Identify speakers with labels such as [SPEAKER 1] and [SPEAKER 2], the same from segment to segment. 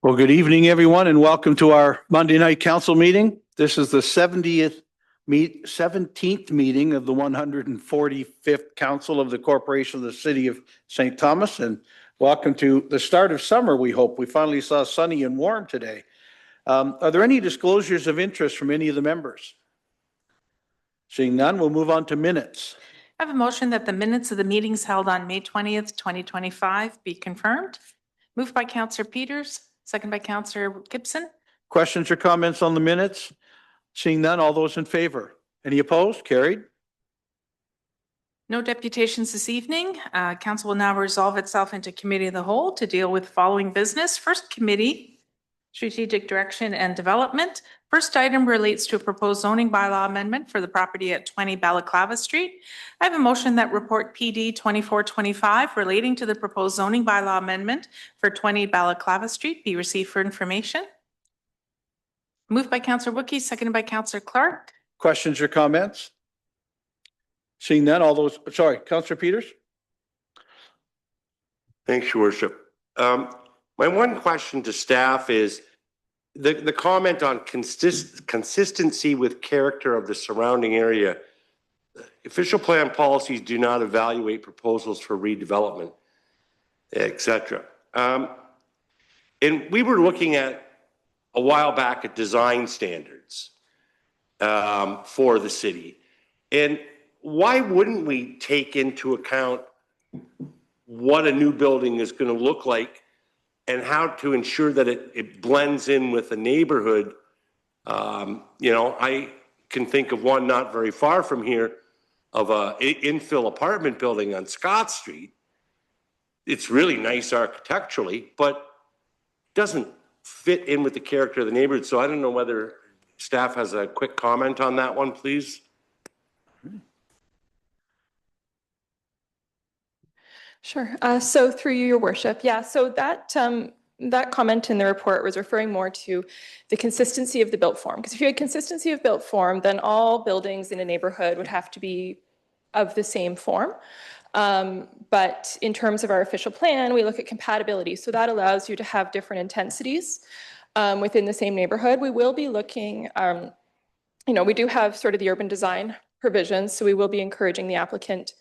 [SPEAKER 1] Well, good evening, everyone, and welcome to our Monday night council meeting. This is the 17th meeting of the 145th Council of the Corporation of the City of St. Thomas, and welcome to the start of summer, we hope. We finally saw sunny and warm today. Are there any disclosures of interest from any of the members? Seeing none, we'll move on to minutes.
[SPEAKER 2] I have a motion that the minutes of the meetings held on May 20th, 2025 be confirmed. Moved by Councillor Peters, second by Councillor Gibson.
[SPEAKER 1] Questions or comments on the minutes? Seeing none, all those in favor? Any opposed? Carried.
[SPEAKER 2] No deputations this evening. Council will now resolve itself into committee of the whole to deal with following business. First committee, strategic direction and development. First item relates to a proposed zoning bylaw amendment for the property at 20 Balaclava Street. I have a motion that report PD 2425 relating to the proposed zoning bylaw amendment for 20 Balaclava Street be received for information. Moved by Councillor Wookey, seconded by Councillor Clark.
[SPEAKER 1] Questions or comments? Seeing none, all those, sorry, Councillor Peters?
[SPEAKER 3] Thanks, Your Worship. My one question to staff is the comment on consistency with character of the surrounding area. Official plan policies do not evaluate proposals for redevelopment, etc. And we were looking at a while back at design standards for the city. And why wouldn't we take into account what a new building is going to look like and how to ensure that it blends in with the neighborhood? You know, I can think of one not very far from here of a infill apartment building on Scott Street. It's really nice architecturally, but doesn't fit in with the character of the neighborhood. So I don't know whether staff has a quick comment on that one, please.
[SPEAKER 4] Sure. So through you, Your Worship, so that comment in the report was referring more to the consistency of the built form. Because if you had consistency of built form, then all buildings in a neighborhood would have to be of the same form. But in terms of our official plan, we look at compatibility. So that allows you to have different intensities within the same neighborhood. We will be looking, we do have sort of the urban design provisions. So we will be encouraging the applicant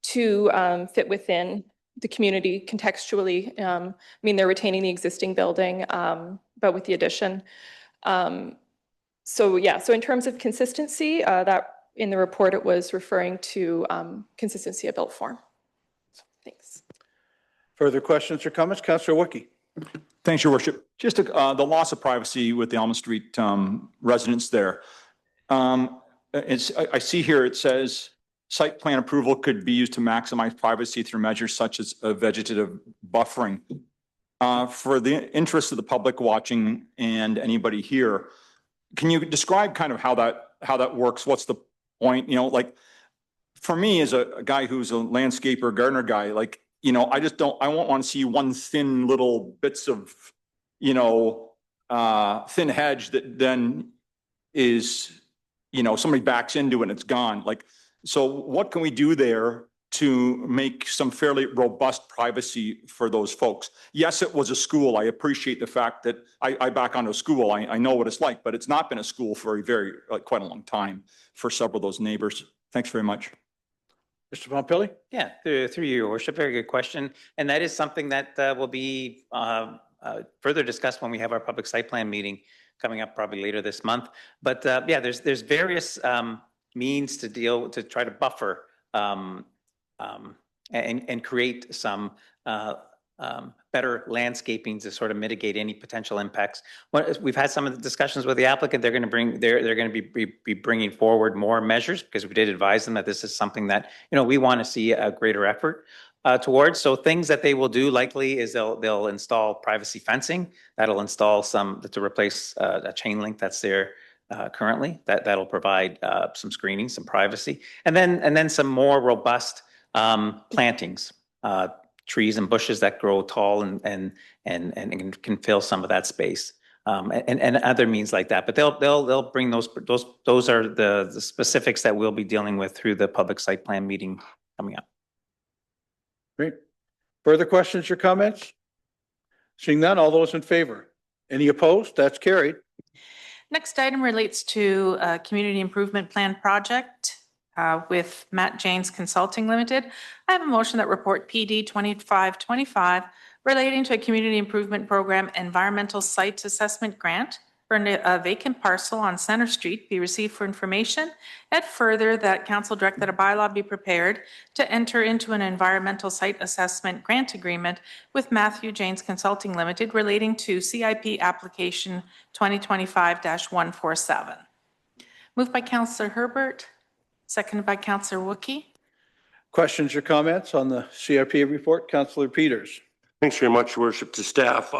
[SPEAKER 4] to fit within the community contextually. They're retaining the existing building, but with the addition. So in terms of consistency, that in the report, it was referring to consistency of built form. Thanks.
[SPEAKER 1] Further questions or comments? Councillor Wookey.
[SPEAKER 5] Thanks, Your Worship. Just the loss of privacy with the Alma Street residents there. I see here it says site plan approval could be used to maximize privacy through measures such as vegetative buffering. For the interest of the public watching and anybody here, can you describe kind of how that works? What's the point? For me as a guy who's a landscaper, gardener guy, I won't want to see one thin little bits of, thin hedge that then is, somebody backs into it and it's gone. So what can we do there to make some fairly robust privacy for those folks? Yes, it was a school. I appreciate the fact that I back onto a school. I know what it's like, but it's not been a school for quite a long time for several of those neighbors. Thanks very much.
[SPEAKER 1] Mr. Pompili?
[SPEAKER 6] Yeah, through you, Your Worship. Very good question. And that is something that will be further discussed when we have our public site plan meeting coming up probably later this month. But there's various means to try to buffer and create some better landscaping to sort of mitigate any potential impacts. We've had some of the discussions with the applicant. They're going to be bringing forward more measures because we did advise them that this is something that we want to see a greater effort towards. So things that they will do likely is they'll install privacy fencing. That'll install to replace a chain link that's there currently. That'll provide some screening, some privacy, and then some more robust plantings, trees and bushes that grow tall and can fill some of that space, and other means like that. But they'll bring those are the specifics that we'll be dealing with through the public site plan meeting coming up.
[SPEAKER 1] Great. Further questions or comments? Seeing none, all those in favor? Any opposed? That's carried.
[SPEAKER 2] Next item relates to a community improvement plan project with Matt Janes Consulting Limited. I have a motion that report PD 2525 relating to a community improvement program environmental site assessment grant for a vacant parcel on Center Street be received for information, and further that council direct that a bylaw be prepared to enter into an environmental site assessment grant agreement with Matthew Janes Consulting Limited relating to CIP application 2025-147. Moved by Councillor Herbert, seconded by Councillor Wookie.
[SPEAKER 1] Questions or comments on the CIP report? Councillor Peters.
[SPEAKER 3] Thanks very much, Your Worship, to staff.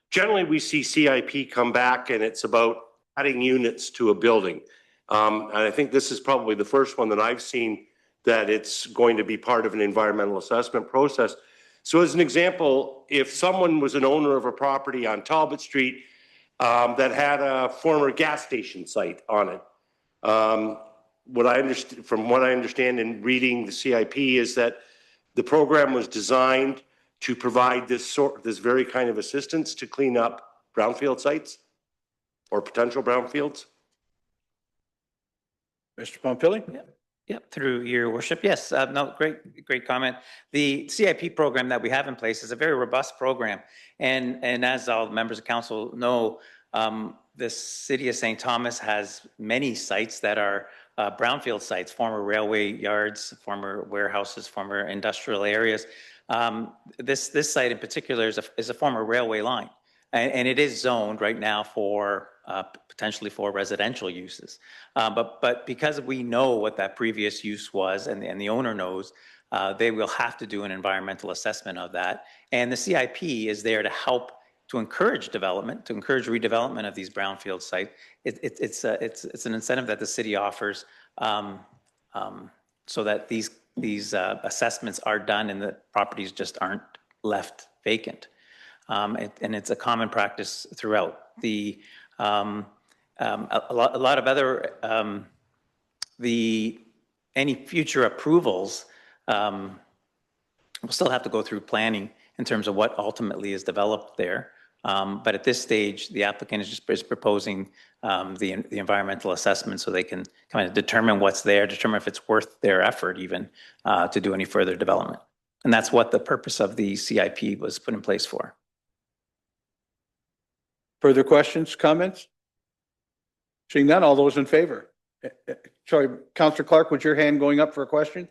[SPEAKER 3] Generally, we see CIP come back and it's about adding units to a building. And I think this is probably the first one that I've seen that it's going to be part of an environmental assessment process. So as an example, if someone was an owner of a property on Talbot Street that had a former gas station site on it, from what I understand in reading the CIP is that the program was designed to provide this very kind of assistance to clean up brownfield sites or potential brownfields.
[SPEAKER 1] Mr. Pompili?
[SPEAKER 6] Yep, through your worship. Yes, no, great comment. The CIP program that we have in place is a very robust program. And as all members of council know, the city of St. Thomas has many sites that are brownfield sites, former railway yards, former warehouses, former industrial areas. This site in particular is a former railway line, and it is zoned right now for potentially for residential uses. But because we know what that previous use was, and the owner knows, they will have to do an environmental assessment of that. And the CIP is there to help to encourage development, to encourage redevelopment of these brownfield sites. It's an incentive that the city offers so that these assessments are done and the properties just aren't left vacant. And it's a common practice throughout. A lot of other, any future approvals will still have to go through planning in terms of what ultimately is developed there. But at this stage, the applicant is proposing the environmental assessment so they can kind of determine what's there, determine if it's worth their effort even to do any further development. And that's what the purpose of the CIP was put in place for.
[SPEAKER 1] Further questions, comments? Seeing none, all those in favor? Sorry, Councillor Clark, was your hand going up for a question?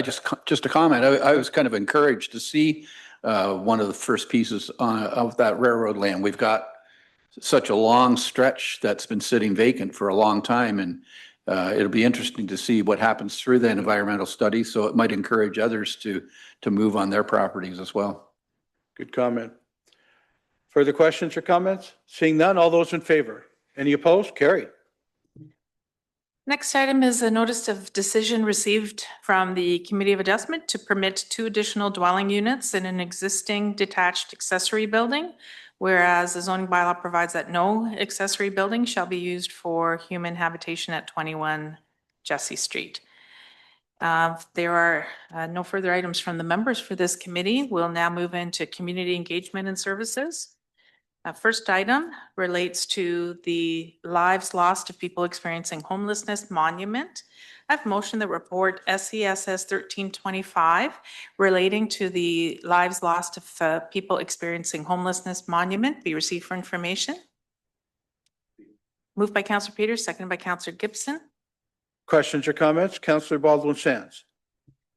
[SPEAKER 7] Just a comment. I was kind of encouraged to see one of the first pieces of that railroad land. We've got such a long stretch that's been sitting vacant for a long time, and it'll be interesting to see what happens through the environmental study. So it might encourage others to move on their properties as well.
[SPEAKER 1] Good comment. Further questions or comments? Seeing none, all those in favor? Any opposed? Carried.
[SPEAKER 2] Next item is a notice of decision received from the Committee of Adjustment to permit 2 additional dwelling units in an existing detached accessory building, whereas the zoning bylaw provides that no accessory building shall be used for human habitation at 21 Jesse Street. There are no further items from the members for this committee. We'll now move into community engagement and services. First item relates to the lives lost of people experiencing homelessness monument. I have a motion that report SESS 1325 relating to the lives lost of people experiencing homelessness monument be received for information. Moved by Councillor Peters, seconded by Councillor Gibson.
[SPEAKER 1] Questions or comments? Councillor Baldwin-Sands.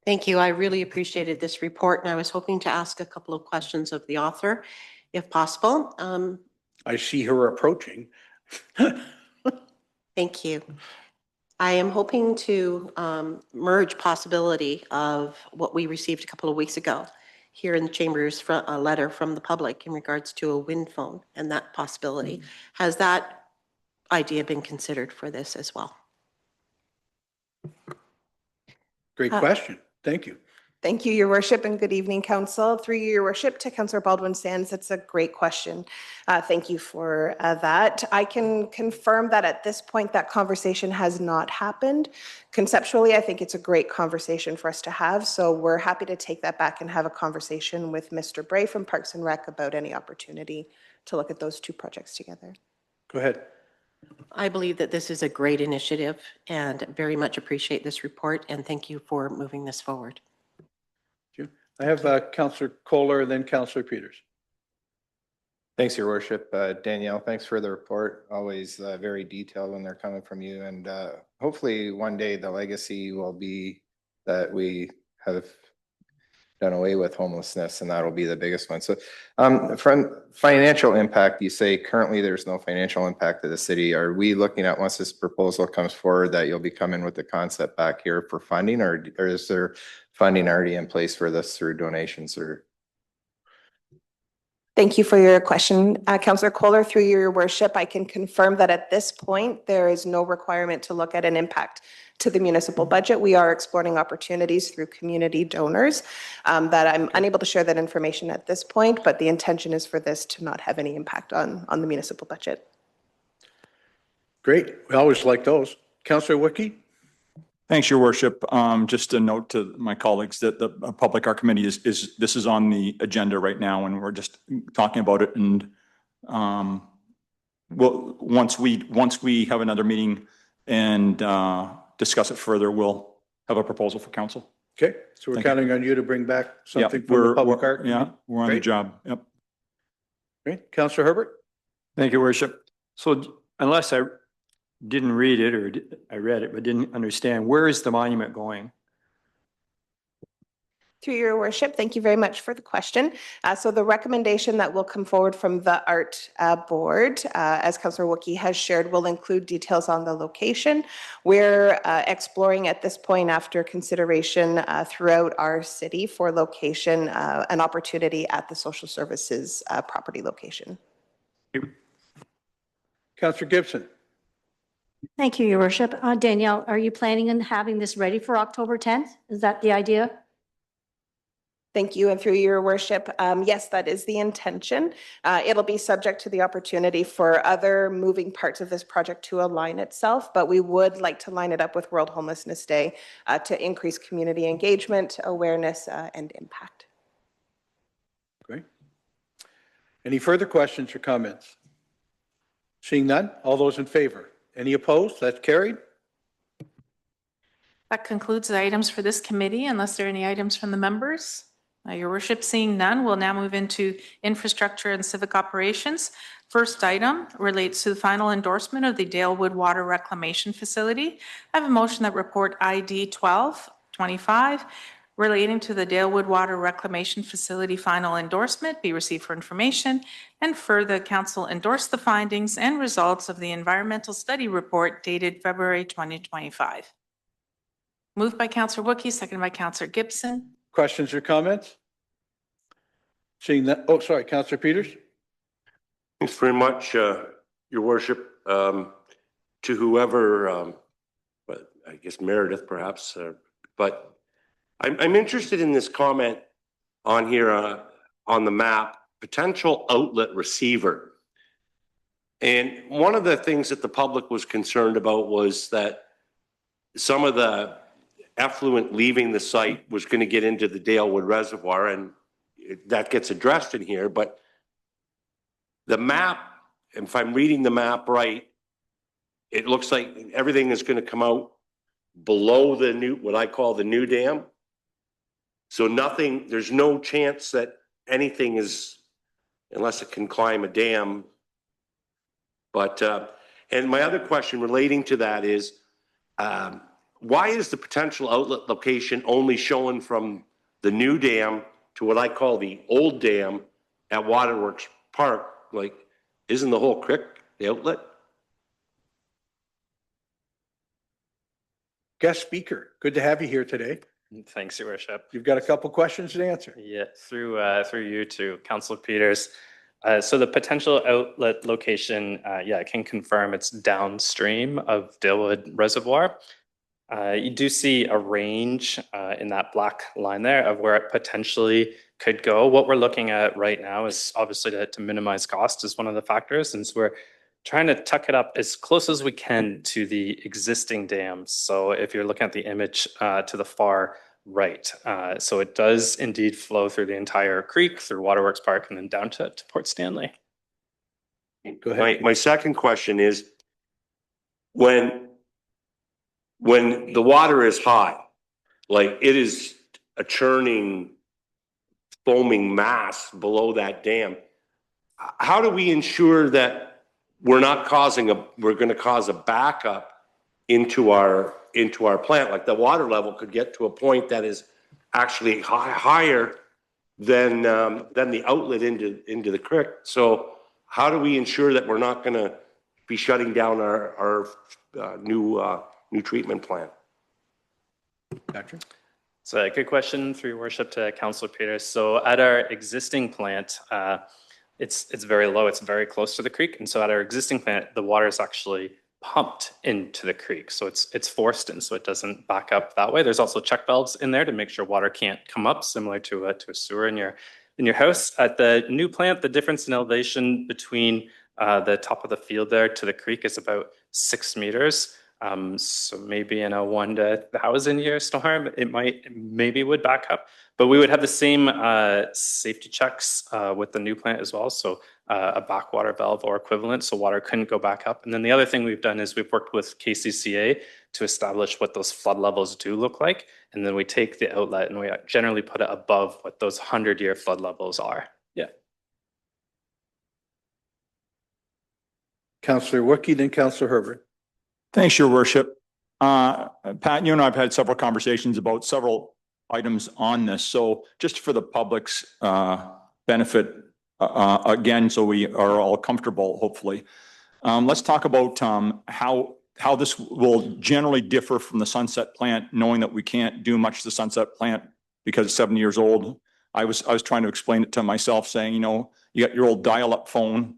[SPEAKER 8] Thank you. I really appreciated this report, and I was hoping to ask a couple of questions of the author, if possible.
[SPEAKER 1] I see her approaching.
[SPEAKER 8] Thank you. I am hoping to merge possibility of what we received a couple of weeks ago here in the chambers, a letter from the public in regards to a wind phone and that possibility. Has that idea been considered for this as well?
[SPEAKER 1] Great question. Thank you.
[SPEAKER 9] Thank you, Your Worship, and good evening, Council. Through you, Your Worship, to Councillor Baldwin-Sands, that's a great question. Thank you for that. I can confirm that at this point, that conversation has not happened. Conceptually, I think it's a great conversation for us to have, so we're happy to take that back and have a conversation with Mr. Bray from Parks and Rec about any opportunity to look at those two projects together.
[SPEAKER 1] Go ahead.
[SPEAKER 8] I believe that this is a great initiative and very much appreciate this report, and thank you for moving this forward.
[SPEAKER 1] I have Councillor Kohler and then Councillor Peters.
[SPEAKER 10] Thanks, Your Worship. Danielle, thanks for the report. Always very detailed when they're coming from you. And hopefully one day the legacy will be that we have done away with homelessness, and that'll be the biggest one. So from financial impact, you say currently there's no financial impact to the city. Are we looking at, once this proposal comes forward, that you'll be coming with the concept back here for funding, or is there funding already in place for this through donations or?
[SPEAKER 9] Thank you for your question, Councillor Kohler. Through your worship, I can confirm that at this point, there is no requirement to look at an impact to the municipal budget. We are exploring opportunities through community donors that I'm unable to share that information at this point, but the intention is for this to not have any impact on the municipal budget.
[SPEAKER 1] Great. We always like those. Councillor Wiki?
[SPEAKER 5] Thanks, Your Worship. Just a note to my colleagues that the Public Art Committee this is on the agenda right now, and we're just talking about it. And well, once we have another meeting and discuss it further, we'll have a proposal for council.
[SPEAKER 1] Okay, so we're
[SPEAKER 5] Thank you.
[SPEAKER 1] counting on you to bring back
[SPEAKER 5] Yeah,
[SPEAKER 1] something from the Public Art.
[SPEAKER 5] Yeah, we're on the
[SPEAKER 1] Great.
[SPEAKER 5] job. Yep.
[SPEAKER 1] Great. Councillor Herbert?
[SPEAKER 11] Thank you, Worship. So unless I didn't read it or I read it but didn't understand, where is the monument going?
[SPEAKER 9] Through your worship, thank you very much for the question. So the recommendation that will come forward from the art board, as Councillor Wookie has shared, will include details on the location. We're exploring at this point, after consideration throughout our city for location, an opportunity at the social services property location.
[SPEAKER 1] Councillor Gibson?
[SPEAKER 12] Thank you, Your Worship. Danielle, are you planning on having this ready for October 10th? Is that the idea?
[SPEAKER 9] Thank you. And through your worship, yes, that is the intention. It'll be subject to the opportunity for other moving parts of this project to align itself, but we would like to line it up with World Homelessness Day to increase community engagement, awareness, and impact.
[SPEAKER 1] Great. Any further questions or comments? Seeing none, all those in favor? Any opposed? That's carried.
[SPEAKER 2] That concludes the items for this committee, unless there are any items from the members. Your Worship, seeing none, we'll now move into infrastructure and civic operations. First item relates to the final endorsement of the Dalewood Water Reclamation Facility. I have a motion that report ID 1225 relating to the Dalewood Water Reclamation Facility final endorsement be received for information, and further, Council endorse the findings and results of the environmental study report dated February 2025. Moved by Councillor Wookie, seconded by Councillor Gibson.
[SPEAKER 1] Questions or comments? Seeing that, oh, sorry, Councillor Peters?
[SPEAKER 3] Thanks very much, Your Worship. To whoever, but I guess Meredith perhaps, but I'm interested in this comment on here on the map, potential outlet receiver. And one of the things that the public was concerned about was that some of the effluent leaving the site was going to get into the Dalewood Reservoir, and that gets addressed in here. But the map, if I'm reading the map right, it looks like everything is going to come out below the new, what I call the new dam. So nothing, there's no chance that anything is, unless it can climb a dam. But, and my other question relating to that is, why is the potential outlet location only shown from the new dam to what I call the old dam at Waterworks Park? Like, isn't the whole creek the outlet?
[SPEAKER 1] Guest speaker, good to have you here today.
[SPEAKER 13] Thanks, Your Worship.
[SPEAKER 1] You've got a couple questions to answer.
[SPEAKER 13] Yeah, through you to Councillor Peters. So the potential outlet location, yeah, I can confirm it's downstream of Dalewood Reservoir. You do see a range in that black line there of where it potentially could go. What we're looking at right now is obviously to minimize cost is one of the factors, since we're trying to tuck it up as close as we can to the existing dams. So if you're looking at the image to the far right, so it does indeed flow through the entire creek, through Waterworks Park, and then down to Port Stanley.
[SPEAKER 1] Go ahead.
[SPEAKER 3] My second question is, when the water is high, like it is a churning, foaming mass below that dam, how do we ensure that we're going to cause a backup into our plant? Like the water level could get to a point that is actually higher than the outlet into the creek. So how do we ensure that we're not going to be shutting down our new treatment plant?
[SPEAKER 1] Patrick?
[SPEAKER 13] So a good question, through your worship, to Councillor Peters. So at our existing plant, it's very low. It's very close to the creek. And so at our existing plant, the water is actually pumped into the creek. So it's forced in, so it doesn't back up that way. There's also check valves in there to make sure water can't come up, similar to a sewer in your house. At the new plant, the difference in elevation between the top of the field there to the creek is about 6 meters. So maybe in a 1 to 1,000 year storm, maybe would back up, but we would have the same safety checks with the new plant as well. So a backwater valve or equivalent, so water couldn't go back up. And then the other thing we've done is we've worked with KCCA to establish what those flood levels do look like. And then we take the outlet and we generally put it above what those 100-year flood levels are. Yeah.
[SPEAKER 1] Councillor Wookey, then Councillor Herbert.
[SPEAKER 5] Thanks, Your Worship. Pat, you and I have had several conversations about several items on this. So just for the public's benefit, again, so we are all comfortable, hopefully. Let's talk about how this will generally differ from the Sunset plant, knowing that we can't do much to the Sunset plant because it's 7 years old. I was trying to explain it to myself, saying, you got your old dial-up phone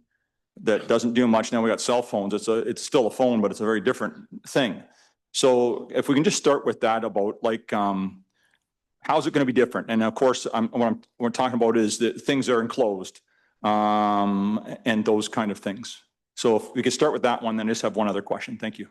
[SPEAKER 5] that doesn't do much. Now we got cell phones. It's still a phone, but it's a very different thing. So if we can just start with that about how's it going to be different? And of course, what we're talking about is that things are enclosed and those kind of things. So if we could start with that one, then I just have one other question. Thank you.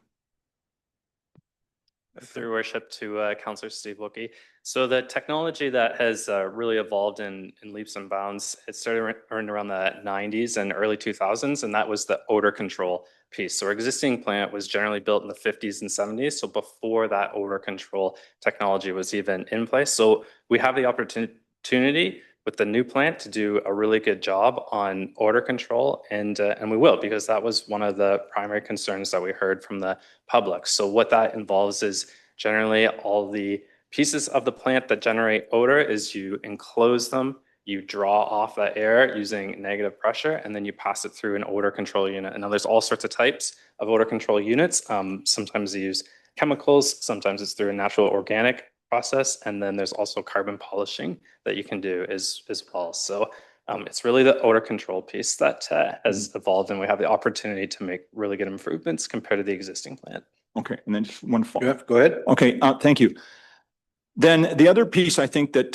[SPEAKER 13] Through worship to Councillor Steve Wookey. So the technology that has really evolved in leaps and bounds, it started around the 90s and early 2000s, and that was the odor control piece. So our existing plant was generally built in the 50s and 70s, so before that odor control technology was even in place. So we have the opportunity with the new plant to do a really good job on odor control, and we will, because that was one of the primary concerns that we heard from the public. So what that involves is generally all the pieces of the plant that generate odor is you enclose them, you draw off that air using negative pressure, and then you pass it through an odor control unit. And now there's all sorts of types of odor control units. Sometimes they use chemicals, sometimes it's through a natural organic process, and then there's also carbon polishing that you can do as well. So it's really the odor control piece that has evolved, and we have the opportunity to make really good improvements compared to the existing plant.
[SPEAKER 5] Okay, and then just one follow-up.
[SPEAKER 1] Go ahead.
[SPEAKER 5] Okay, thank you. Then the other piece I think that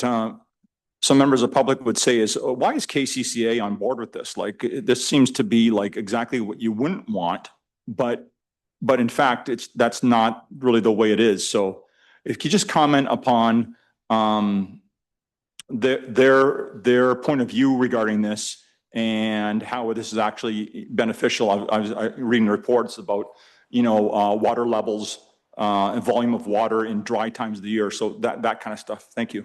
[SPEAKER 5] some members of the public would say is, why is KCCA on board with this? Like, this seems to be like exactly what you wouldn't want, but in fact, that's not really the way it is. So if you just comment upon their point of view regarding this and how this is actually beneficial. I was reading reports about, water levels and volume of water in dry times of the year. So that kind of stuff. Thank you.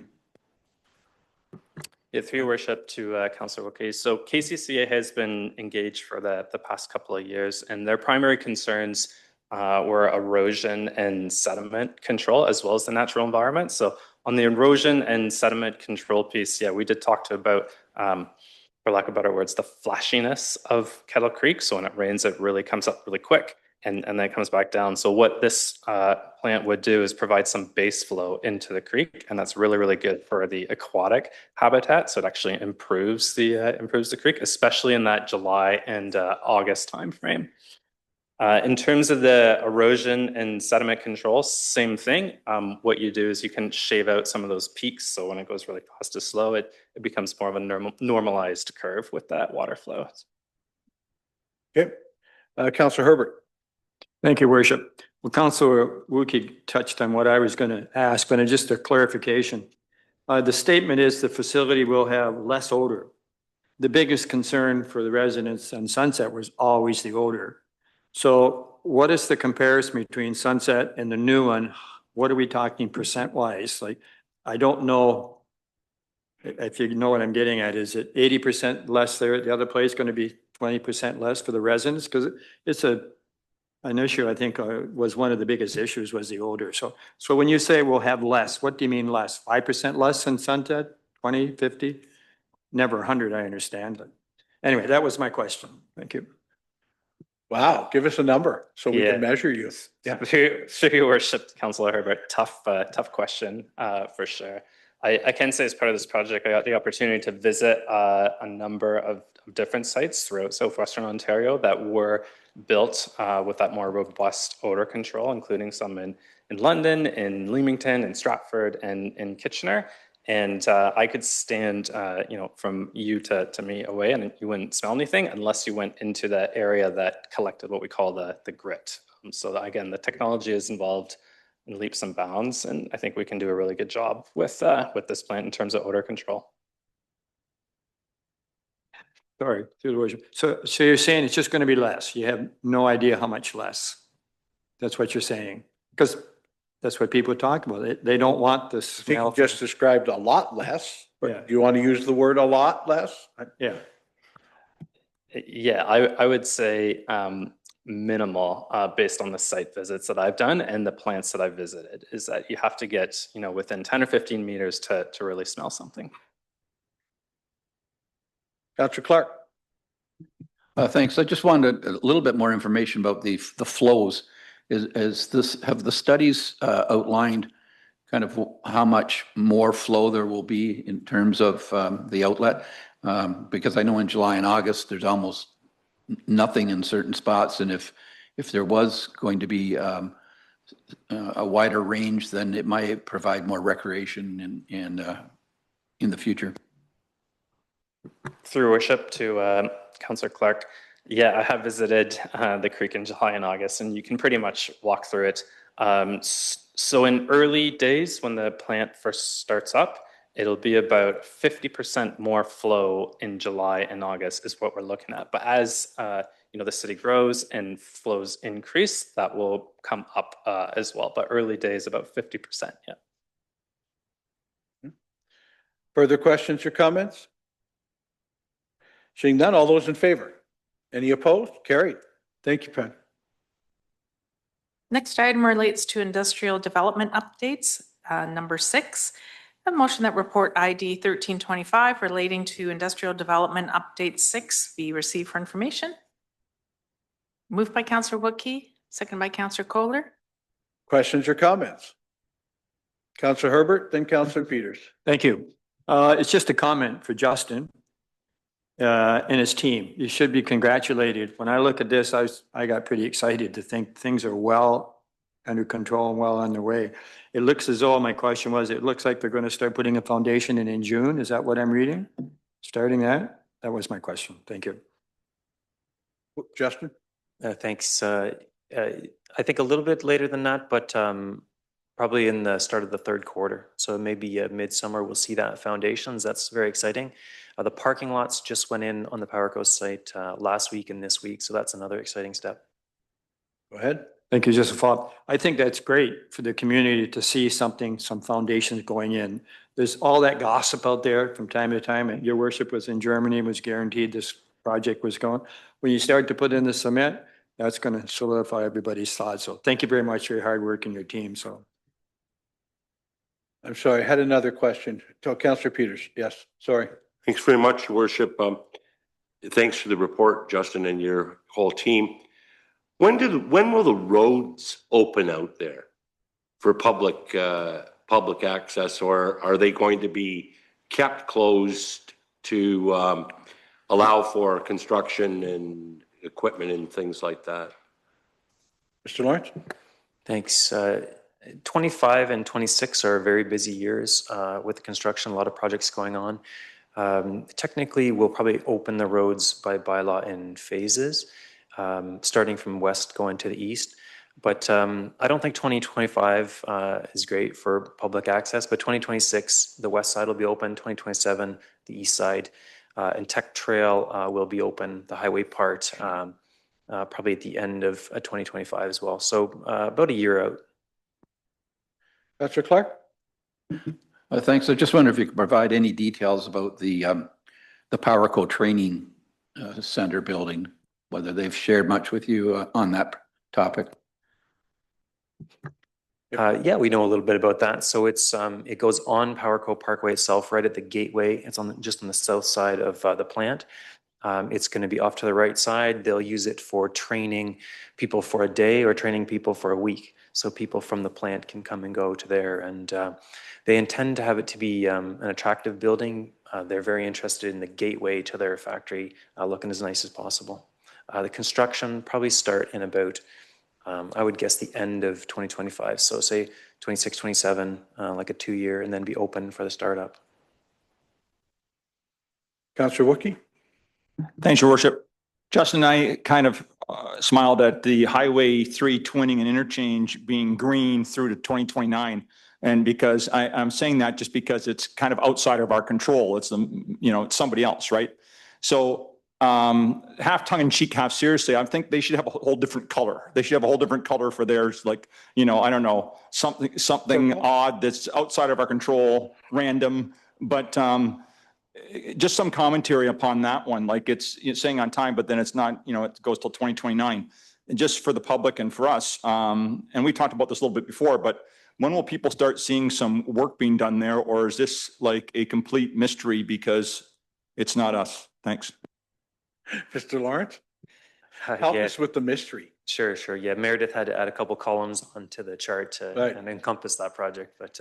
[SPEAKER 13] Yeah, through your worship to Councillor Wookey. So KCCA has been engaged for the past couple of years, and their primary concerns were erosion and sediment control, as well as the natural environment. So on the erosion and sediment control piece, yeah, we did talk about, for lack of better words, the flashiness of Kettle Creek. So when it rains, it really comes up really quick and then it comes back down. So what this plant would do is provide some base flow into the creek, and that's really, really good for the aquatic habitat. So it actually improves the creek, especially in that July and August timeframe. In terms of the erosion and sediment control, same thing. What you do is you can shave out some of those peaks. So when it goes really fast to slow, it becomes more of a normalized curve with that water flow.
[SPEAKER 1] Okay. Councillor Herbert.
[SPEAKER 11] Thank you, Worship. Well, Councillor Wookey touched on what I was going to ask, but just a clarification. The statement is the facility will have less odor the biggest concern for the residents on Sunset was always the odor. So what is the comparison between Sunset and the new one? What are we talking percent wise? Like, I don't know if you know what I'm getting at. Is it 80% less there at the other place, going to be 20% less for the residents? Because it's an issue, I think, was one of the biggest issues was the odor. So when you say we'll have less, what do you mean less? 5% less than Sunset? 20, 50? Never 100, I understand. But anyway, that was my question. Thank you.
[SPEAKER 1] Wow, give us a number so we
[SPEAKER 13] Yeah.
[SPEAKER 1] can measure you. Yeah.
[SPEAKER 13] Through your worship, Councillor Herbert, tough question for sure. I can say as part of this project, I got the opportunity to visit a number of different sites throughout southwestern Ontario that were built with that more robust odor control, including some in London, in Leamington, in Stratford, and in Kitchener. And I could stand, from you to me away, and you wouldn't smell anything unless you went into the area that collected what we call the grit. So again, the technology is involved in leaps and bounds, and I think we can do a really good job with this plant in terms of odor control.
[SPEAKER 11] Sorry, through the worship. So you're saying it's just going to be less. You have no idea how much less. That's what you're saying. Because that's what people talk about. They don't want the
[SPEAKER 1] I think
[SPEAKER 11] smell.
[SPEAKER 1] you just described a lot less,
[SPEAKER 11] Yeah.
[SPEAKER 1] but do you want to use the word a lot less?
[SPEAKER 11] Yeah.
[SPEAKER 13] Yeah, I would say minimal based on the site visits that I've done and the plants that I've visited, is that you have to get, within 10 or 15 meters to really smell something.
[SPEAKER 1] Councillor Clark.
[SPEAKER 7] Thanks. I just wanted a little bit more information about the flows. Have the studies outlined kind of how much more flow there will be in terms of the outlet? Because I know in July and August, there's almost nothing in certain spots. And if there was going to be a wider range, then it might provide more recreation in the future.
[SPEAKER 13] Through worship to Councillor Clark, yeah, I have visited the creek in July and August, and you can pretty much walk through it. So in early days, when the plant first starts up, it'll be about 50% more flow in July and August is what we're looking at. But as the city grows and flows increase, that will come up as well. But early days, about 50%, yeah.
[SPEAKER 1] Further questions or comments? Seeing none, all those in favor? Any opposed? Carried. Thank you, Pen.
[SPEAKER 2] Next item relates to industrial development updates. Number 6, a motion that report ID 1325 relating to industrial development update 6 be received for information. Moved by Councillor Woodkey, second by Councillor Kohler.
[SPEAKER 1] Questions or comments? Councillor Herbert, then Councillor Peters.
[SPEAKER 11] Thank you. It's just a comment for Justin and his team. You should be congratulated. When I look at this, I got pretty excited to think things are well under control and well underway. It looks as though, my question was, it looks like they're going to start putting a foundation in June. Is that what I'm reading? Starting that? That was my question. Thank you.
[SPEAKER 1] Justin?
[SPEAKER 14] Thanks. I think a little bit later than that, but probably in the start of the third quarter. So maybe midsummer, we'll see that foundations. That's very exciting. The parking lots just went in on the PowerCo site last week and this week. So that's another exciting step.
[SPEAKER 1] Go ahead.
[SPEAKER 11] Thank you, just a follow-up. I think that's great for the community to see some foundations going in. There's all that gossip out there from time to time. And your worship was in Germany, was guaranteed this project was going. When you start to put in the cement, that's going to solidify everybody's thoughts. So thank you very much for your hard work and your team. So.
[SPEAKER 1] I'm sorry, I had another question. Councillor Peters. Yes, sorry.
[SPEAKER 3] Thanks very much, Your Worship. Thanks for the report, Justin, and your whole team. When will the roads open out there for public access, or are they going to be kept closed to allow for construction and equipment and things like that?
[SPEAKER 1] Mr. Lawrence?
[SPEAKER 14] Thanks. 25 and 26 are very busy years with construction, a lot of projects going on. Technically, we'll probably open the roads by bylaw in phases, starting from west going to the east. But I don't think 2025 is great for public access, but 2026, the west side will be open, 2027, the east side. And Tech Trail will be open, the highway part, probably at the end of 2025 as well. So about a year out.
[SPEAKER 1] Councillor Clark?
[SPEAKER 7] Thanks. I just wonder if you could provide any details about the PowerCo Training Center building, whether they've shared much with you on that topic.
[SPEAKER 14] Yeah, we know a little bit about that. So it's it goes on PowerCo Parkway itself, right at the gateway. It's just on the south side of the plant. It's going to be off to the right side. They'll use it for training people for a day or training people for a week. So people from the plant can come and go to there. And they intend to have it to be an attractive building. They're very interested in the gateway to their factory looking as nice as possible. The construction probably start in about, I would guess, the end of 2025. So say 26, 27, like a 2-year, and then be open for the startup.
[SPEAKER 1] Councillor Wookie?
[SPEAKER 5] Thanks, Your Worship. Justin and I kind of smiled at the Highway 3 twinning and interchange being green through to 2029. And because I'm saying that just because it's kind of outside of our control. It's it's somebody else, right? So half tongue in cheek, half seriously, I think they should have a whole different color. They should have a whole different color for theirs. Like, I don't know, something odd that's outside of our control, random, but just some commentary upon that one. Like it's saying on time, but then it's not, it goes till 2029. And just for the public and for us, and we talked about this a little bit before, but when will people start seeing some work being done there? Or is this like a complete mystery because it's not us? Thanks.
[SPEAKER 1] Mr. Lawrence? Help us with the mystery.
[SPEAKER 14] Sure. Yeah, Meredith had to add a couple columns onto the chart to and encompass that project. But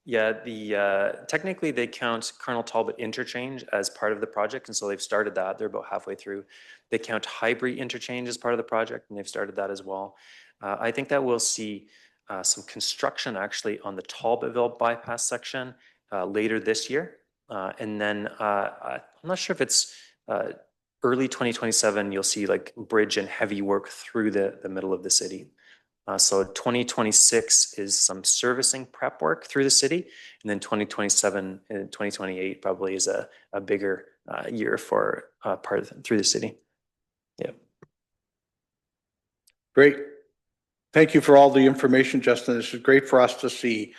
[SPEAKER 14] yeah, technically they count Colonel Talbot interchange as part of the project, and so they've started that. They're about halfway through. They count Highbury interchange as part of the project, and they've started that as well. I think that we'll see some construction actually on the Talbotville bypass section later this year, and then I'm not sure if it's early 2027. You'll see like bridge and heavy work through the middle of the city. So 2026 is some servicing prep work through the city, and then 2027 and 2028 probably is a bigger year for through the city. Yeah.
[SPEAKER 1] Great. Thank you for all the information, Justin. This is great for us to see.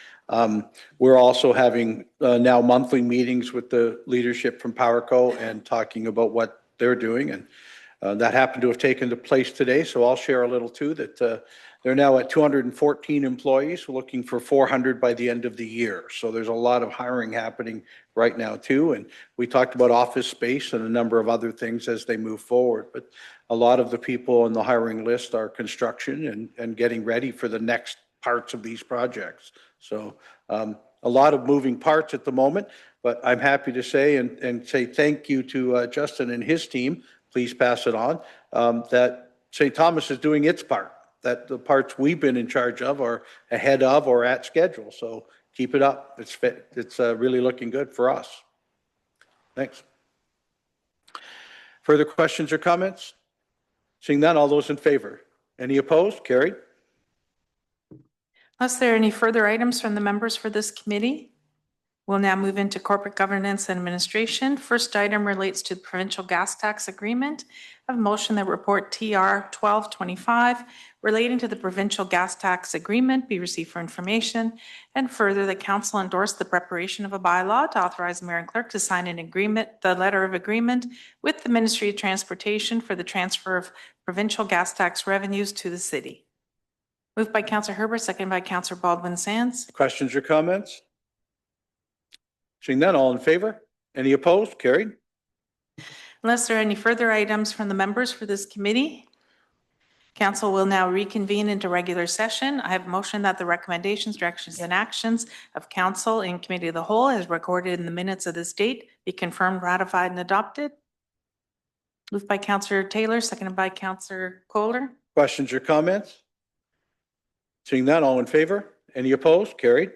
[SPEAKER 1] We're also having now monthly meetings with the leadership from PowerCo and talking about what they're doing, and that happened to have taken place today. So I'll share a little too, that they're now at 214 employees, looking for 400 by the end of the year. So there's a lot of hiring happening right now too. And we talked about office space and a number of other things as they move forward. But a lot of the people on the hiring list are construction and getting ready for the next parts of these projects. So a lot of moving parts at the moment, but I'm happy to say and say thank you to Justin and his team. Please pass it on, that St. Thomas is doing its part, that the parts we've been in charge of are ahead of or at schedule. So keep it up. It's really looking good for us. Thanks. Further questions or comments? Seeing none, all those in favor? Any opposed? Carried.
[SPEAKER 2] Unless there are any further items from the members for this committee, we'll now move into corporate governance and administration. First item relates to the provincial gas tax agreement. I have a motion that report TR 1225 relating to the provincial gas tax agreement be received for information, and further the council endorse the preparation of a bylaw to authorize the mayor and clerk to sign an agreement, the letter of agreement with the Ministry of Transportation for the transfer of provincial gas tax revenues to the city. Moved by Councillor Herbert, seconded by Councillor Baldwin Sands.
[SPEAKER 1] Questions or comments? Seeing none, all in favor? Any opposed? Carried.
[SPEAKER 2] Unless there are any further items from the members for this committee, council will now reconvene into regular session. I have a motion that the recommendations, directions, and actions of council in committee of the whole as recorded in the minutes of this date be confirmed, ratified, and adopted. Moved by Councillor Taylor, seconded by Councillor Kohler.
[SPEAKER 1] Questions or comments? Seeing none, all in favor? Any opposed? Carried.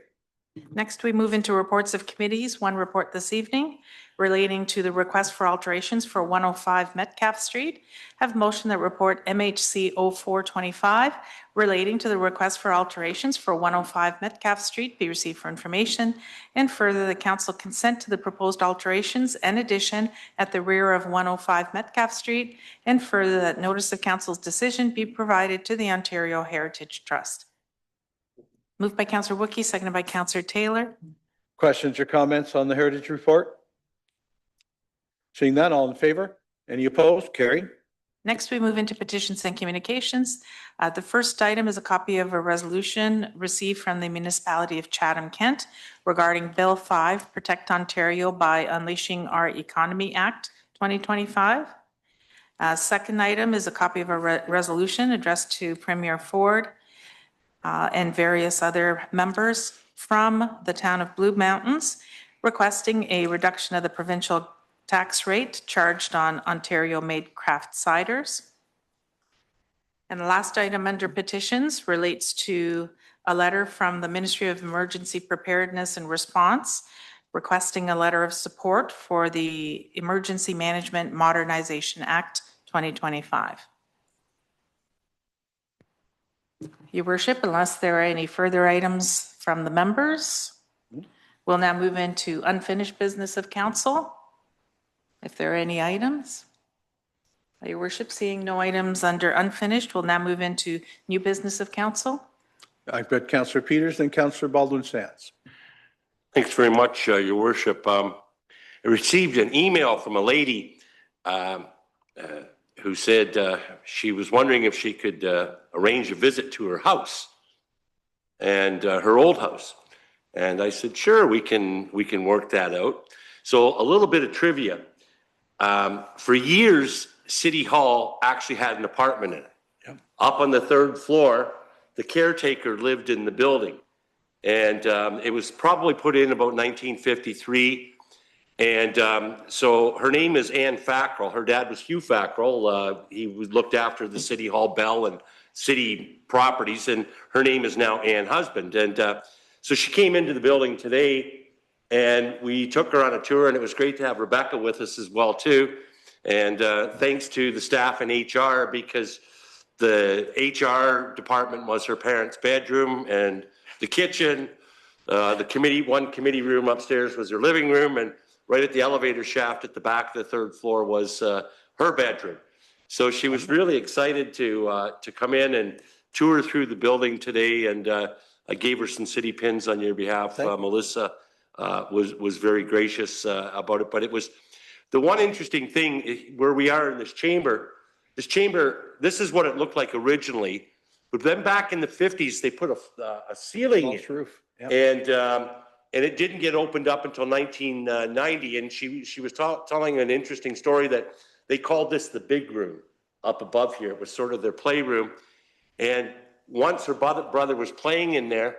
[SPEAKER 2] Next, we move into reports of committees. One report this evening. relating to the request for alterations for 105 Metcalf Street. Have motion that report MHC 0425 relating to the request for alterations for 105 Metcalf Street be received for information, and further, the council consent to the proposed alterations and addition at the rear of 105 Metcalf Street, and further, that notice of council's decision be provided to the Ontario Heritage Trust. Moved by Councillor Wookey, seconded by Councillor Taylor.
[SPEAKER 1] Questions or comments on the Heritage Report? Seeing none, all in favor? Any opposed? Carried.
[SPEAKER 2] Next, we move into petitions and communications. The first item is a copy of a resolution received from the municipality of Chatham, Kent regarding Bill 5, Protect Ontario by Unleashing Our Economy Act 2025. Second item is a copy of a resolution addressed to Premier Ford and various other members from the town of Blue Mountains requesting a reduction of the provincial tax rate charged on Ontario-made craft ciders. And the last item under petitions relates to a letter from the Ministry of Emergency Preparedness and Response requesting a letter of support for the Emergency Management Modernization Act 2025. Your Worship, unless there are any further items from the members, we'll now move into unfinished business of council. If there are any items. Your Worship, seeing no items under unfinished, we'll now move into new business of council.
[SPEAKER 1] I've got Councillor Peters, then Councillor Baldwin-Sands.
[SPEAKER 3] Thanks very much, Your Worship. I received an email from a lady who said she was wondering if she could arrange a visit to her house and her old house. And I said, sure, we can work that out. So a little bit of trivia. For years, City Hall actually had an apartment in it.
[SPEAKER 1] Yep.
[SPEAKER 3] Up on the third floor, the caretaker lived in the building. And it was probably put in about 1953. And so her name is Ann Fackrell. Her dad was Hugh Fackrell. He looked after the City Hall bell and city properties. And her name is now Ann Husband. And so she came into the building today. And we took her on a tour, and it was great to have Rebecca with us as well, too. And thanks to the staff in HR, because the HR department was her parents' bedroom and the kitchen. One committee room upstairs was her living room, and right at the elevator shaft at the back of the third floor was her bedroom. So she was really excited to come in and tour through the building today, and I gave her some city pins on your behalf, Melissa. Was very gracious about it. But it was the one interesting thing where we are in this chamber, this is what it looked like originally. But then back in the 50s, they put a ceiling in,
[SPEAKER 1] Roof. Yep.
[SPEAKER 3] and it didn't get opened up until 1990. And she was telling an interesting story that they called this the big room up above here. It was sort of their playroom. And once her brother was playing in there,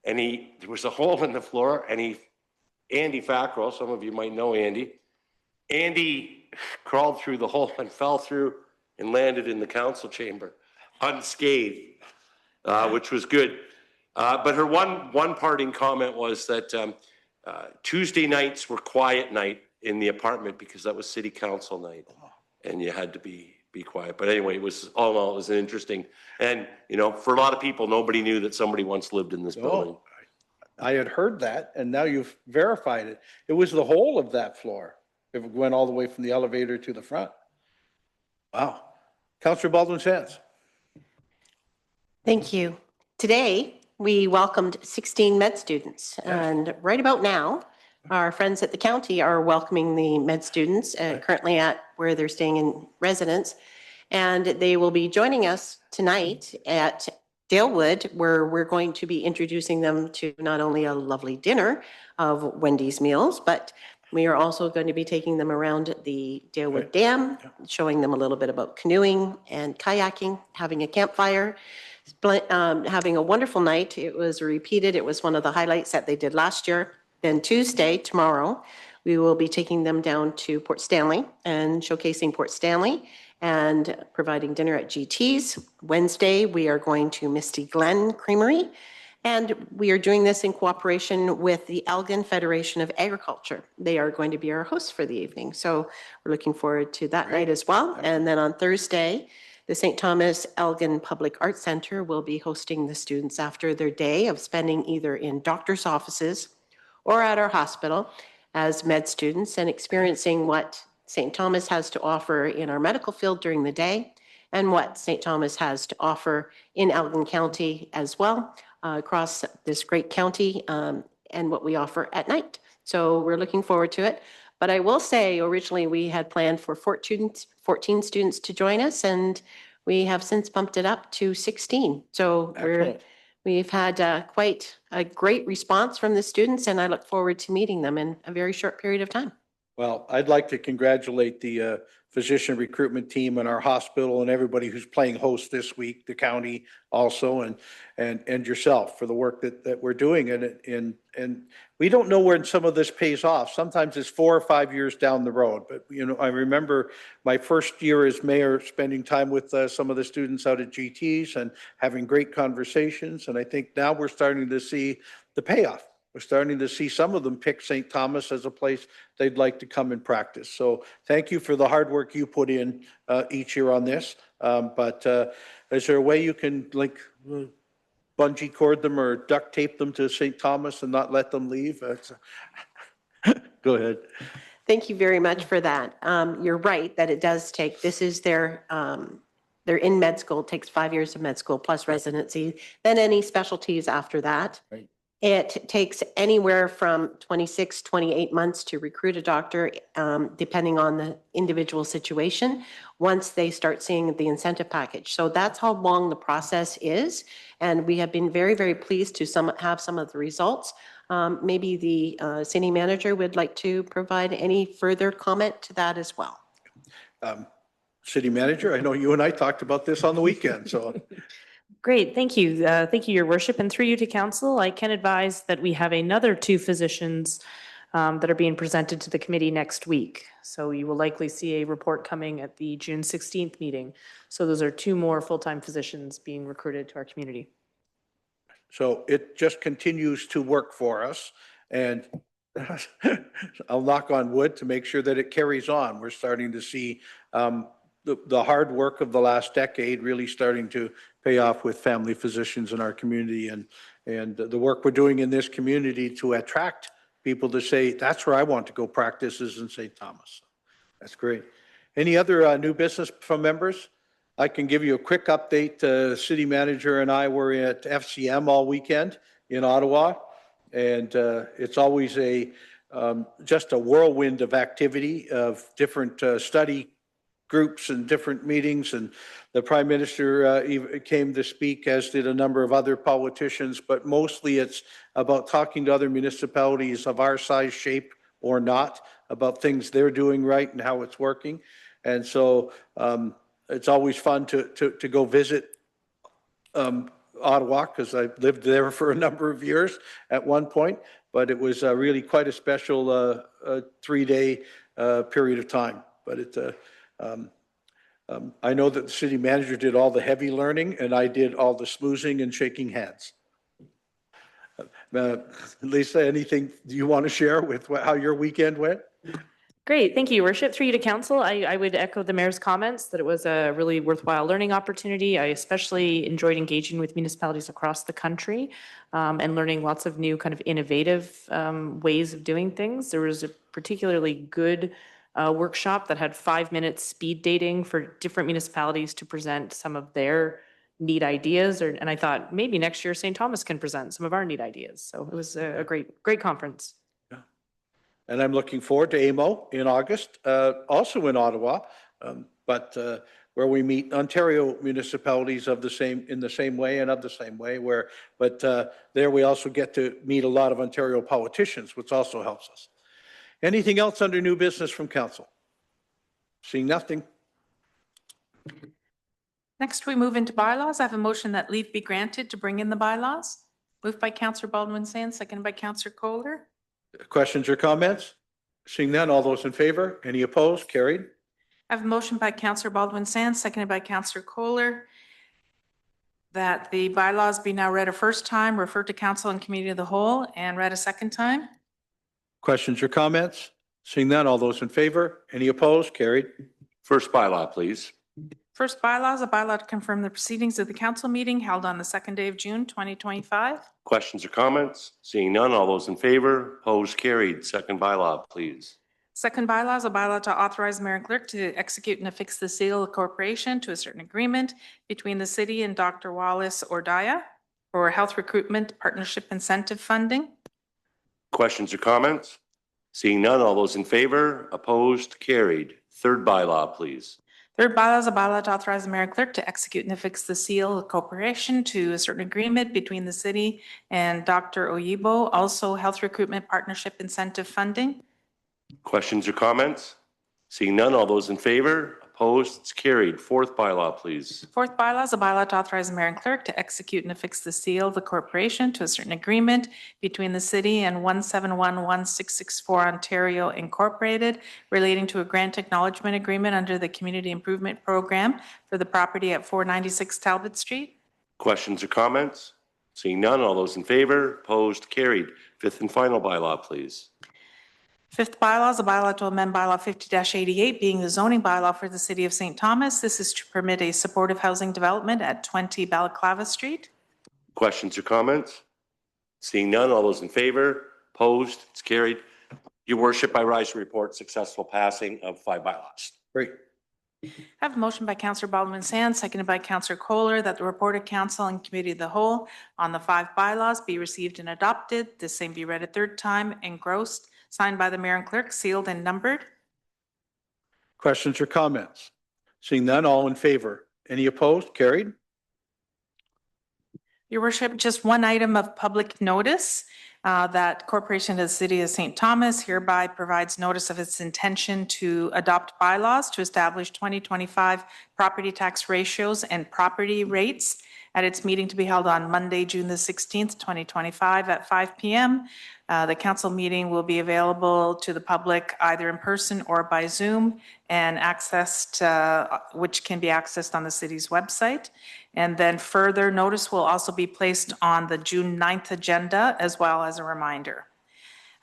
[SPEAKER 3] and there was a hole in the floor, and Andy Fackrell, some of you might know Andy. Andy crawled through the hole and fell through and landed in the council chamber unscathed, which was good. But her one parting comment was that Tuesday nights were quiet night in the apartment because that was city council night, and you had to be quiet. But anyway, it was all in all, it was an interesting, and for a lot of people, nobody knew that somebody once lived in this building.
[SPEAKER 1] I had heard that, and now you've verified it. It was the whole of that floor. It went all the way from the elevator to the front. Wow. Councillor Baldwin-Sands.
[SPEAKER 8] Thank you. Today, we welcomed 16 med students, and right about now, our friends at the county are welcoming the med students currently at where they're staying in residence. And they will be joining us tonight at Dalewood, where we're going to be introducing them to not only a lovely dinner of Wendy's meals, but we are also going to be taking them around the Dalewood Dam, showing them a little bit about canoeing and kayaking, having a campfire, having a wonderful night. It was repeated. It was one of the highlights that they did last year. Then Tuesday, tomorrow, we will be taking them down to Port Stanley and showcasing Port Stanley and providing dinner at GT's. Wednesday, we are going to Misty Glen Creamery And we are doing this in cooperation with the Elgin Federation of Agriculture. They are going to be our hosts for the evening. So we're looking forward to that night as well. And then on Thursday, the St. Thomas Elgin Public Arts Center will be hosting the students after their day of spending either in doctor's offices or at our hospital as med students and experiencing what St. Thomas has to offer in our medical field during the day and what St. Thomas has to offer in Elgin County as well, across this great county, and what we offer at night. So we're looking forward to it. But I will say, originally we had planned for 14 students to join us, and we have since bumped it up to 16. So we've had quite a great response from the students, and I look forward to meeting them in a very short period of time.
[SPEAKER 1] Well, I'd like to congratulate the physician recruitment team and our hospital and everybody who's playing host this week, the county also, and yourself for the work that we're doing. And we don't know when some of this pays off. Sometimes it's 4 or 5 years down the road. But, you know, I remember my first year as mayor spending time with some of the students out at GTs and having great conversations. And I think now we're starting to see the payoff. We're starting to see some of them pick St. Thomas as a place they'd like to come and practice. So thank you for the hard work you put in each year on this. But is there a way you can like bungee cord them or duct tape them to St. Thomas and not let them leave? Go ahead.
[SPEAKER 8] Thank you very much for that. You're right that it does take, this is their, they're in med school, it takes 5 years of med school plus residency, then any specialties after that.
[SPEAKER 1] Right.
[SPEAKER 8] It takes anywhere from 26, 28 months to recruit a doctor, depending on the individual situation, once they start seeing the incentive package. So that's how long the process is. And we have been very, very pleased to have some of the results. Maybe the city manager would like to provide any further comment to that as well.
[SPEAKER 1] City manager, I know you and I talked about this on the weekend, so.
[SPEAKER 15] Great, thank you. Thank you, Your Worship. And through you to council, I can advise that we have another 2 physicians that are being presented to the committee next week. So you will likely see a report coming at the June 16th meeting. So those are 2 more full-time physicians being recruited to our community.
[SPEAKER 1] So it just continues to work for us. And I'll knock on wood to make sure that it carries on. We're starting to see the hard work of the last decade really starting to pay off with family physicians in our community, and the work we're doing in this community to attract people to say, that's where I want to go practice is in St. Thomas. That's great. Any other new business from members? I can give you a quick update. City manager and I were at FCM all weekend in Ottawa, and it's always just a whirlwind of activity of different study groups and different meetings, and the Prime Minister came to speak, as did a number of other politicians, but mostly it's about talking to other municipalities of our size, shape, or not, about things they're doing right and how it's working. And so it's always fun to go visit Ottawa, because I lived there for a number of years at one point, but it was really quite a special 3-day period of time. But I know that the city manager did all the heavy learning, and I did all the schmoozing and shaking hands. Lisa, anything you want to share with how your weekend went?
[SPEAKER 15] Great, thank you, Your Worship. Through you to council, I would echo the mayor's comments that it was a really worthwhile learning opportunity. I especially enjoyed engaging with municipalities across the country and learning lots of new kind of innovative ways of doing things. There was a particularly good workshop that had 5 minutes speed dating for different municipalities to present some of their neat ideas. And I thought maybe next year St. Thomas can present some of our neat ideas. So it was a great conference.
[SPEAKER 1] Yeah. And I'm looking forward to AMO in August, also in Ottawa, but where we meet Ontario municipalities in the same way, but there we also get to meet a lot of Ontario politicians, which also helps us. Anything else under new business from council? Seeing nothing.
[SPEAKER 2] Next, we move into bylaws. I have a motion that leave be granted to bring in the bylaws. Moved by Councillor Baldwin-Sands, seconded by Councillor Kohler.
[SPEAKER 1] Questions or comments? Seeing none, all those in favor? Any opposed? Carried.
[SPEAKER 2] I have a motion by Councillor Baldwin-Sands, seconded by Councillor Kohler. that the bylaws be now read a first time, referred to council and committee of the whole, and read a second time.
[SPEAKER 1] Questions or comments? Seeing none, all those in favor? Any opposed? Carried.
[SPEAKER 3] First bylaw, please.
[SPEAKER 2] First bylaw is a bylaw to confirm the proceedings of the council meeting held on the second day of June, 2025.
[SPEAKER 3] Questions or comments? Seeing none, all those in favor? Opposed? Carried. Second bylaw, please.
[SPEAKER 2] Second bylaw is a bylaw to authorize mayor and clerk to execute and affix the seal of corporation to a certain agreement between the city and Dr. Wallace Ordaya for health recruitment partnership incentive funding.
[SPEAKER 3] Questions or comments? Seeing none, all those in favor? Opposed? Carried. Third bylaw, please.
[SPEAKER 2] Third bylaw is a bylaw to authorize the mayor and clerk to execute and affix the seal of corporation to a certain agreement between the city and Dr. Oyibo, also health recruitment partnership incentive funding.
[SPEAKER 3] Questions or comments? Seeing none, all those in favor? Opposed? It's carried. Fourth bylaw, please.
[SPEAKER 2] Fourth bylaw is a bylaw to authorize the mayor and clerk to execute and affix the seal of the corporation to a certain agreement between the city and 1711664 Ontario Incorporated relating to a grant acknowledgement agreement under the Community Improvement Program for the property at 496 Talbot Street.
[SPEAKER 3] Questions or comments? Seeing none, all those in favor? Opposed? Carried. Fifth and final bylaw, please.
[SPEAKER 2] Fifth bylaw is a bylaw to amend bylaw 50-88, being the zoning bylaw for the city of St. Thomas. This is to permit a supportive housing development at 20 Balaclava Street.
[SPEAKER 3] Questions or comments? Seeing none, all those in favor? Opposed? It's carried. Your worship, I rise to report successful passing of 5 bylaws.
[SPEAKER 1] Great.
[SPEAKER 2] I have a motion by Councillor Baldwin Sands, seconded by Councillor Kohler, that the report of council and committee of the whole on the 5 bylaws be received and adopted. The same be read a third time, engrossed, signed by the mayor and clerk, sealed and numbered.
[SPEAKER 1] Questions or comments? Seeing none, all in favor? Any opposed? Carried.
[SPEAKER 2] Your worship, just one item of public notice that Corporation of the City of St. Thomas hereby provides notice of its intention to adopt bylaws to establish 2025 property tax ratios and property rates at its meeting to be held on Monday, June the 16th, 2025 at 5 p.m. The council meeting will be available to the public either in person or by Zoom and accessed, which can be accessed on the city's website. And then further notice will also be placed on the June 9th agenda as well as a reminder.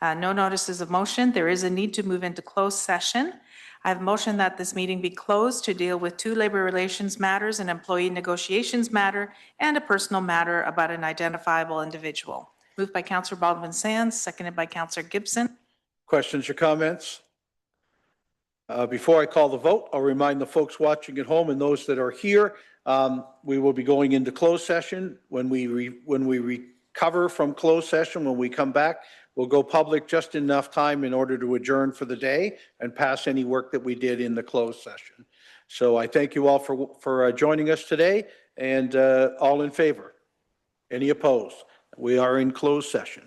[SPEAKER 2] No notices of motion. There is a need to move into closed session. I have motion that this meeting be closed to deal with 2 labor relations matters, an employee negotiations matter, and a personal matter about an identifiable individual. Moved by Councillor Baldwin Sands, seconded by Councillor Gibson.
[SPEAKER 1] Questions or comments? Before I call the vote, I'll remind the folks watching at home and those that are here, we will be going into closed session. When we recover from closed session, when we come back, we'll go public just enough time in order to adjourn for the day and pass any work that we did in the closed session. So I thank you all for joining us today, and all in favor? Any opposed? We are in closed session.